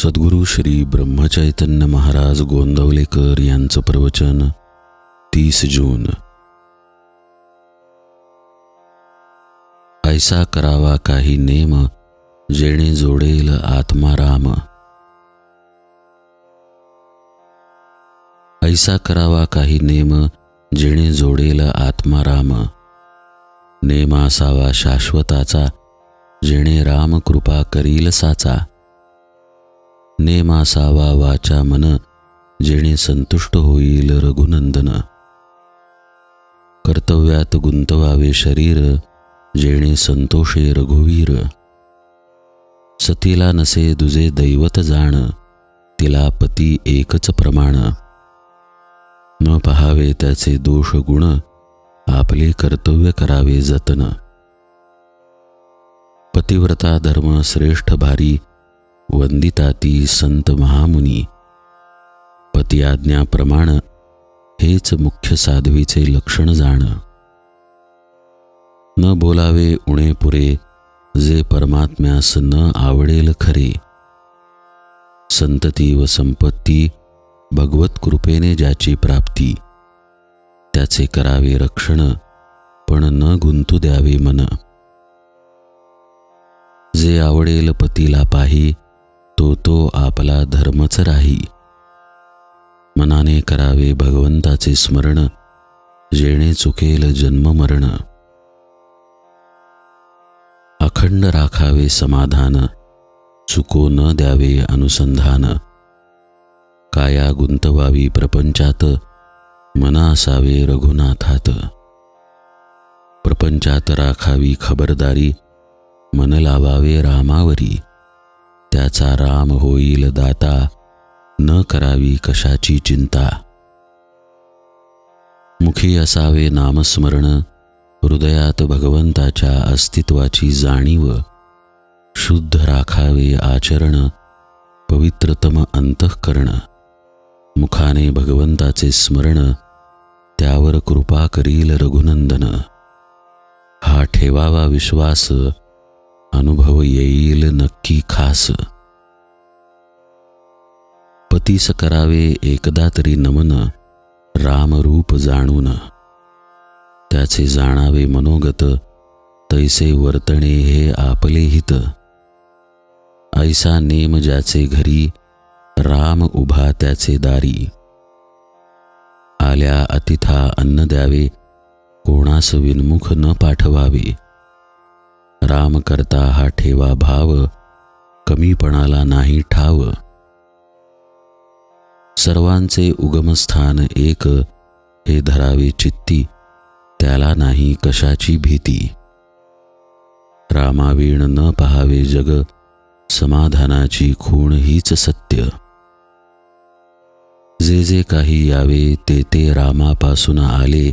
सद्गुरू श्री ब्रह्मचैतन्य महाराज गोंदवलेकर यांचं प्रवचन 30 जून. ऐसा करावा काही नेम, जेणे जोडेल आत्माराम. ऐसा करावा काही नेम, जेणे जोडेल आत्माराम. नेम असावा शाश्वताचा, जेणे राम कृपा करील साचा. नेम असावा वाचा मन, जेणे संतुष्ट होईल रघुनंदन. कर्तव्यात गुंतवावे शरीर, जेणे संतोषे रघुवीर. सतीला नसे दुजे दैवत जाण, तिला पती एकच प्रमाण. न पहावे त्याचे दोष गुण, आपले कर्तव्य करावे जतन. पतिव्रता धर्म श्रेष्ठ भारी, वंदिता ती संत महामुनी. पती आज्ञा प्रमाण, हेच मुख्य साध्वीचे लक्षण जाण. न बोलावे उणे पुरे, जे परमात्म्यास न आवडेल खरे. संतती व संपत्ती, भगवत कृपेने ज्याची प्राप्ती. त्याचे करावे रक्षण, पण न गुंतू द्यावे मन. जे आवडेल पतीला पाही, तो आपला धर्मच राही. मनाने करावे भगवंताचे स्मरण, जेणे चुकेल जन्म मरण. अखंड राखावे समाधान, चुको न द्यावे अनुसंधान. काया गुंतवावी प्रपंचात, मन असावे रघुनाथात. प्रपंचात राखावी खबरदारी, मन लावावे रामावरी. त्याचा राम होईल दाता, न करावी कशाची चिंता. मुखी असावे नामस्मरण, हृदयात भगवंताच्या अस्तित्वाची जाणीव. शुद्ध राखावे आचरण, पवित्रतम अंतःकरण. मुखाने भगवंताचे स्मरण, त्यावर कृपा करील रघुनंदन. हा ठेवावा विश्वास, अनुभव येईल नक्की खास. पतीस करावे एकदा तरी नमन, रामरूप जाणून. त्याचे जाणावे मनोगत, तैसे वर्तणे हे आपले हित. ऐसा नेम ज्याचे घरी, राम उभा त्याचे दारी. आल्या अतिथा अन्न द्यावे, कोणास विनमुख न पाठवावे. राम करता हा ठेवा भाव, कमीपणाला नाही ठाव. सर्वांचे उगमस्थान एक, हे धरावे चित्ती. त्याला नाही कशाची भीती. रामावीण न पहावे जग, समाधानाची खूण हीच सत्य. जे जे काही यावे ते रामापासून आले,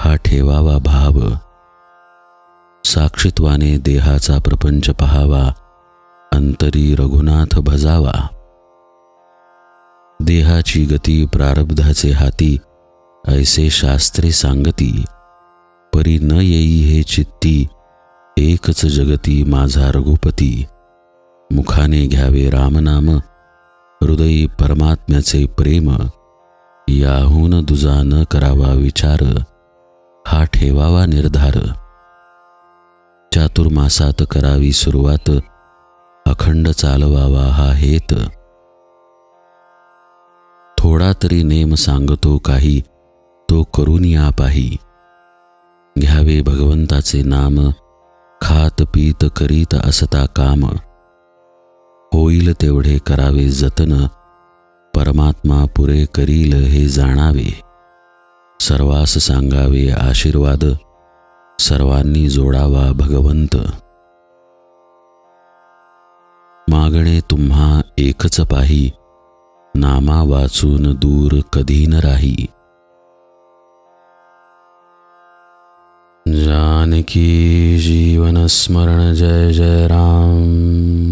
हा ठेवावा भाव. साक्षित्वाने देहाचा प्रपंच पहावा, अंतरी रघुनाथ भजावा. देहाची गती प्रारब्धाचे हाती, ऐसे शास्त्रे सांगती. परी न येई हे चित्ती, एकच जगती माझा रघुपती. मुखाने घ्यावे रामनाम, हृदयी परमात्म्याचे प्रेम. याहून दुजा न करावा विचार, हा ठेवावा निर्धार. चातुर्मासात करावी सुरुवात, अखंड चालवावा हा हेत. थोडा तरी नेम सांगतो काही, तो करून या पाही. घ्यावे भगवंताचे नाम, खात पीत करीत असता काम. होईल तेवढे करावे जतन, परमात्मा पुरे करील हे जाणावे. सर्वास सांगावे आशीर्वाद, सर्वांनी जोडावा भगवंत. मागणे तुम्हा एकच पाही, नामा वाचून दूर कधी न राही. जानकी जीवन स्मरण जय जय राम.